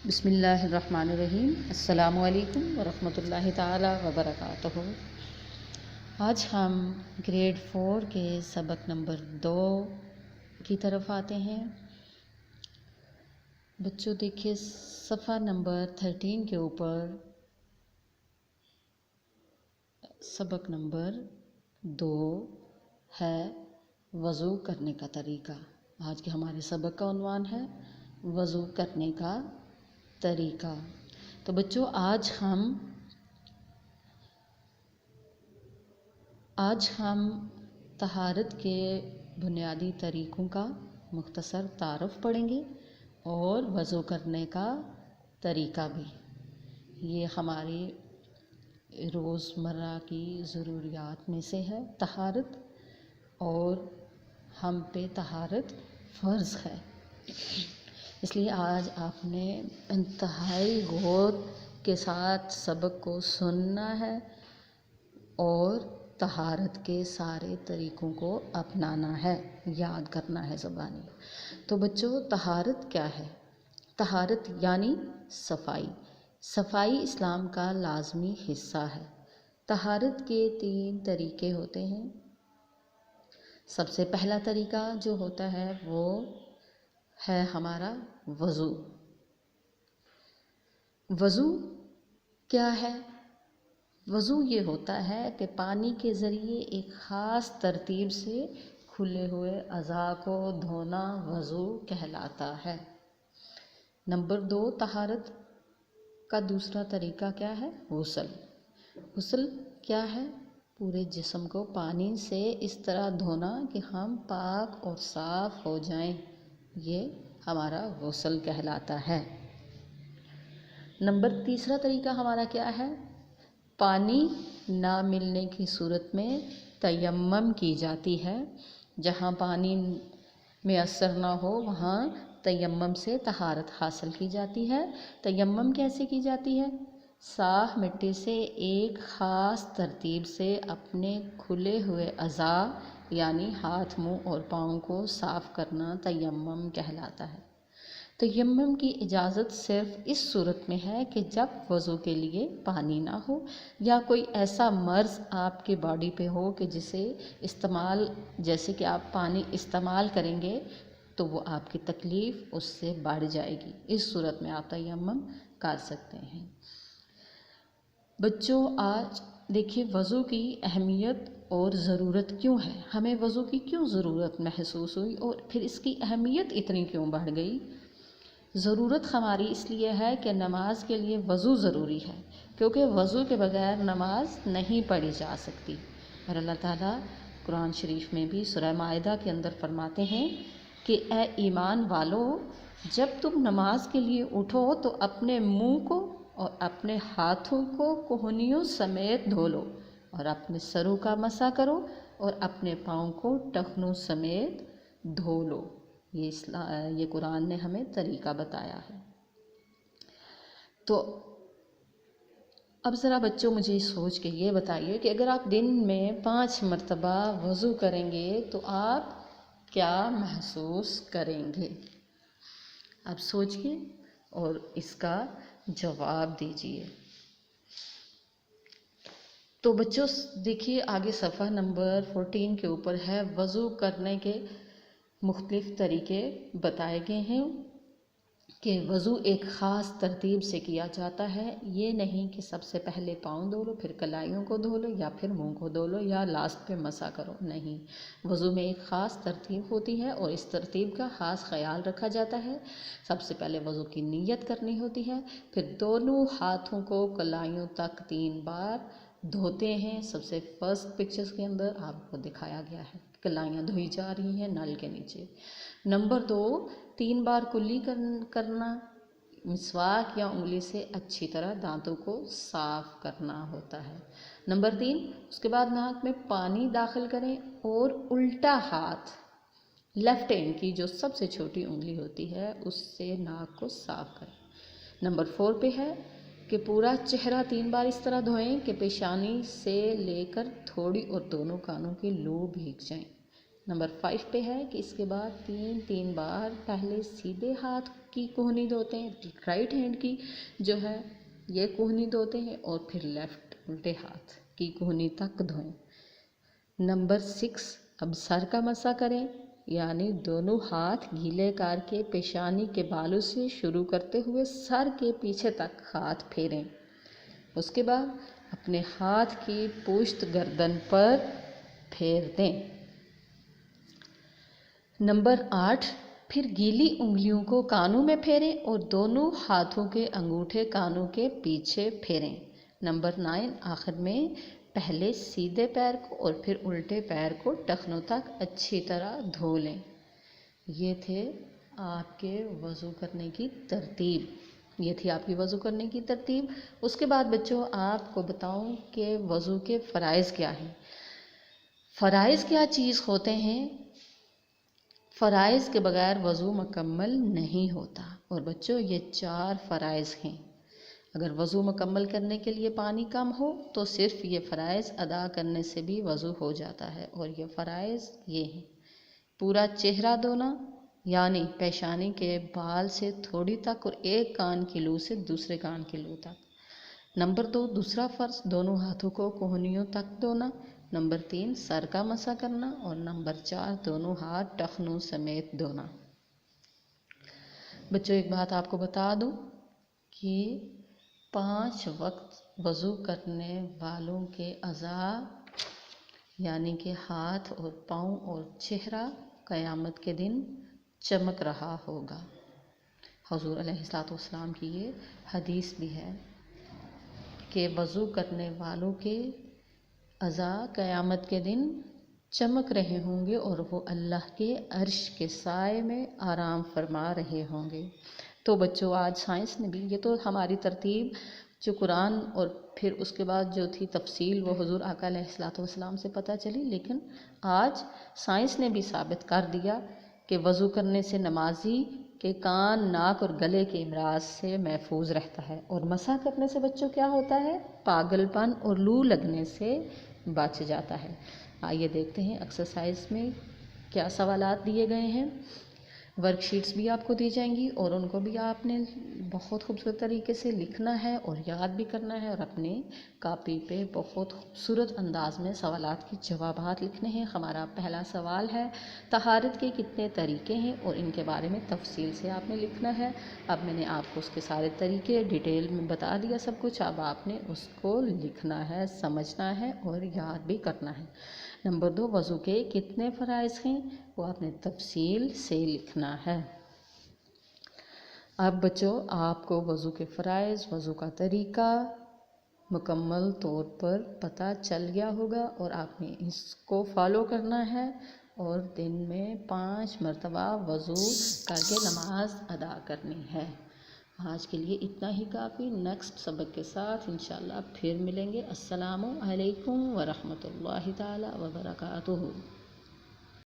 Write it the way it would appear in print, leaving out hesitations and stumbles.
بسم اللہ الرحمن الرحیم۔ السلام علیکم ورحمۃ اللہ تعالی وبرکاتہ۔ آج ہم گریڈ 4 کے سبق نمبر 2 کی طرف آتے ہیں۔ بچوں دیکھیے صفحہ نمبر 13 کے اوپر سبق نمبر 2 ہے وضو کرنے کا طریقہ۔ آج کے ہمارے سبق کا عنوان ہے وضو کرنے کا طریقہ۔ تو بچوں آج ہم طہارت کے بنیادی طریقوں کا مختصر تعارف پڑھیں گے اور وضو کرنے کا طریقہ بھی۔ یہ ہماری روزمرہ کی ضروریات میں سے ہے طہارت، اور ہم پہ طہارت فرض ہے۔ اس لیے آج آپ نے انتہائی غور کے ساتھ سبق کو سننا ہے اور طہارت کے سارے طریقوں کو اپنانا ہے، یاد کرنا ہے زبانی۔ تو بچوں طہارت کیا ہے؟ طہارت یعنی صفائی۔ صفائی اسلام کا لازمی حصہ ہے۔ طہارت کے 3 طریقے ہوتے ہیں۔ سب سے پہلا طریقہ جو ہوتا ہے وہ ہے ہمارا وضو۔ وضو کیا ہے؟ وضو یہ ہوتا ہے کہ پانی کے ذریعے ایک خاص ترتیب سے کھلے ہوئے اعضاء کو دھونا وضو کہلاتا ہے۔ نمبر 2، طہارت کا دوسرا طریقہ کیا ہے؟ غسل۔ غسل کیا ہے؟ پورے جسم کو پانی سے اس طرح دھونا کہ ہم پاک اور صاف ہو جائیں، یہ ہمارا غسل کہلاتا ہے۔ نمبر تیسرا طریقہ ہمارا کیا ہے؟ پانی نہ ملنے کی صورت میں تیمم کی جاتی ہے۔ جہاں پانی میسر نہ ہو وہاں تیمم سے طہارت حاصل کی جاتی ہے۔ تیمم کیسے کی جاتی ہے؟ صاف مٹی سے ایک خاص ترتیب سے اپنے کھلے ہوئے اعضاء یعنی ہاتھ، منہ اور پاؤں کو صاف کرنا تیمم کہلاتا ہے۔ تیمم کی اجازت صرف اس صورت میں ہے کہ جب وضو کے لیے پانی نہ ہو یا کوئی ایسا مرض آپ کے باڈی پہ ہو کہ جیسے کہ آپ پانی استعمال کریں گے تو وہ آپ کی تکلیف اس سے بڑھ جائے گی، اس صورت میں آپ تیمم کر سکتے ہیں۔ بچوں آج دیکھیے وضو کی اہمیت اور ضرورت کیوں ہے، ہمیں وضو کی کیوں ضرورت محسوس ہوئی اور پھر اس کی اہمیت اتنی کیوں بڑھ گئی؟ ضرورت ہماری اس لیے ہے کہ نماز کے لیے وضو ضروری ہے، کیونکہ وضو کے بغیر نماز نہیں پڑھی جا سکتی۔ اور اللہ تعالیٰ قرآن شریف میں بھی سورہ مائدہ کے اندر فرماتے ہیں کہ اے ایمان والو، جب تم نماز کے لیے اٹھو تو اپنے منہ کو اور اپنے ہاتھوں کو کہنیوں سمیت دھو لو اور اپنے سروں کا مسح کرو اور اپنے پاؤں کو ٹخنوں سمیت دھو لو۔ یہ قرآن نے ہمیں طریقہ بتایا ہے۔ تو اب ذرا بچوں مجھے سوچ کے یہ بتائیے کہ اگر آپ دن میں 5 مرتبہ وضو کریں گے تو آپ کیا محسوس کریں گے؟ آپ سوچئے اور اس کا جواب دیجئے۔ تو بچوں دیکھیے آگے صفحہ نمبر 14 کے اوپر ہے وضو کرنے کے مختلف طریقے بتائے گئے ہیں کہ وضو ایک خاص ترتیب سے کیا جاتا ہے۔ یہ نہیں کہ سب سے پہلے پاؤں دھو لو، پھر کلائیوں کو دھو لو یا پھر منہ کو دھو لو یا لاسٹ پہ مسح کرو، نہیں۔ وضو میں ایک خاص ترتیب ہوتی ہے اور اس ترتیب کا خاص خیال رکھا جاتا ہے۔ سب سے پہلے وضو کی نیت کرنی ہوتی ہے، پھر دونوں ہاتھوں کو کلائیوں تک 3 بار دھوتے ہیں۔ سب سے فرسٹ پکچرز کے اندر آپ کو دکھایا گیا ہے کلائیاں دھوئی جا رہی ہیں نل کے نیچے۔ نمبر 2، 3 بار کلی کرنا، مسواک یا انگلی سے اچھی طرح دانتوں کو صاف کرنا ہوتا ہے۔ نمبر 3، اس کے بعد ناک میں پانی داخل کریں اور الٹا ہاتھ لیفٹ ہینڈ کی جو سب سے چھوٹی انگلی ہوتی ہے اس سے ناک کو صاف کریں۔ نمبر 4 پہ ہے کہ پورا چہرہ 3 بار اس طرح دھوئیں کہ پیشانی سے لے کر تھوڑی اور دونوں کانوں کی لو بھیگ جائیں۔ نمبر 5 پہ ہے کہ اس کے بعد 3 بار پہلے سیدھے ہاتھ کی کوہنی دھوتے ہیں، رائٹ ہینڈ کی جو ہے یہ کوہنی دھوتے ہیں، اور پھر لیفٹ الٹے ہاتھ کی کوہنی تک دھوئیں۔ نمبر 6، اب سر کا مسح کریں، یعنی دونوں ہاتھ گیلے کر کے پیشانی کے بالوں سے شروع کرتے ہوئے سر کے پیچھے تک ہاتھ پھیریں۔ اس کے بعد اپنے ہاتھ کی پشت گردن پر پھیر دیں۔ نمبر 8، پھر گیلی انگلیوں کو کانوں میں پھیریں اور دونوں ہاتھوں کے انگوٹھے کانوں کے پیچھے پھیریں۔ نمبر 9، آخر میں پہلے سیدھے پیر کو اور پھر الٹے پیر کو ٹخنوں تک اچھی طرح دھو لیں۔ یہ تھے آپ کے وضو کرنے کی ترتیب۔ اس کے بعد بچوں آپ کو بتاؤں کہ وضو کے فرائض کیا ہیں۔ فرائض کیا چیز ہوتے ہیں؟ فرائض کے بغیر وضو مکمل نہیں ہوتا، اور بچوں یہ 4 فرائض ہیں۔ اگر وضو مکمل کرنے کے لیے پانی کم ہو تو صرف یہ فرائض ادا کرنے سے بھی وضو ہو جاتا ہے، اور یہ فرائض یہ ہیں: پورا چہرہ دھونا، یعنی پیشانی کے بال سے تھوڑی تک اور ایک کان کی لو سے دوسرے کان کی لو تک۔ نمبر 2، دوسرا فرض دونوں ہاتھوں کو کوہنیوں تک دھونا۔ نمبر 3، سر کا مسح کرنا، اور نمبر 4، دونوں ہاتھ ٹخنوں سمیت دھونا۔ بچوں ایک بات آپ کو بتا دوں کہ 5 وقت وضو کرنے والوں کے اعضاء یعنی کہ ہاتھ اور پاؤں اور چہرہ قیامت کے دن چمک رہا ہوگا۔ حضور علیہ السلام کی یہ حدیث بھی ہے کہ وضو کرنے والوں کے اعضاء قیامت کے دن چمک رہے ہوں گے اور وہ اللہ کے عرش کے سائے میں آرام فرما رہے ہوں گے۔ تو بچوں آج سائنس نے بھی، یہ تو ہماری ترتیب جو قرآن اور پھر اس کے بعد جو تھی تفصیل وہ حضور آقا علیہ السلام سے پتہ چلی، لیکن آج سائنس نے بھی ثابت کر دیا کہ وضو کرنے سے نمازی کے کان، ناک اور گلے کے امراض سے محفوظ رہتا ہے، اور مسح کرنے سے بچوں کیا ہوتا ہے؟ پاگل پن اور لو لگنے سے بچ جاتا ہے۔ آئیے دیکھتے ہیں ایکسرسائز میں کیا سوالات دیے گئے ہیں۔ ورک شیٹس بھی آپ کو دی جائیں گی، اور ان کو بھی آپ نے بہت خوبصورت طریقے سے لکھنا ہے اور یاد بھی کرنا ہے، اور اپنے کاپی پہ بہت خوبصورت انداز میں سوالات کے جوابات لکھنے ہیں۔ ہمارا پہلا سوال ہے، طہارت کے کتنے طریقے ہیں، اور ان کے بارے میں تفصیل سے آپ نے لکھنا ہے۔ اب میں نے آپ کو اس کے سارے طریقے ڈیٹیل میں بتا دیا سب کچھ، اب آپ نے اس کو لکھنا ہے، سمجھنا ہے اور یاد بھی کرنا ہے۔ نمبر 2، وضو کے کتنے فرائض ہیں، وہ آپ نے تفصیل سے لکھنا ہے۔ اب بچوں آپ کو وضو کے فرائض، وضو کا طریقہ مکمل طور پر پتہ چل گیا ہوگا، اور آپ نے اس کو فالو کرنا ہے، اور دن میں 5 مرتبہ وضو کر کے نماز ادا کرنی ہے۔ آج کے لیے اتنا ہی کافی، نیکسٹ سبق کے ساتھ انشاءاللہ پھر ملیں گے۔ السلام علیکم ورحمۃ اللہ تعالی وبرکاتہ۔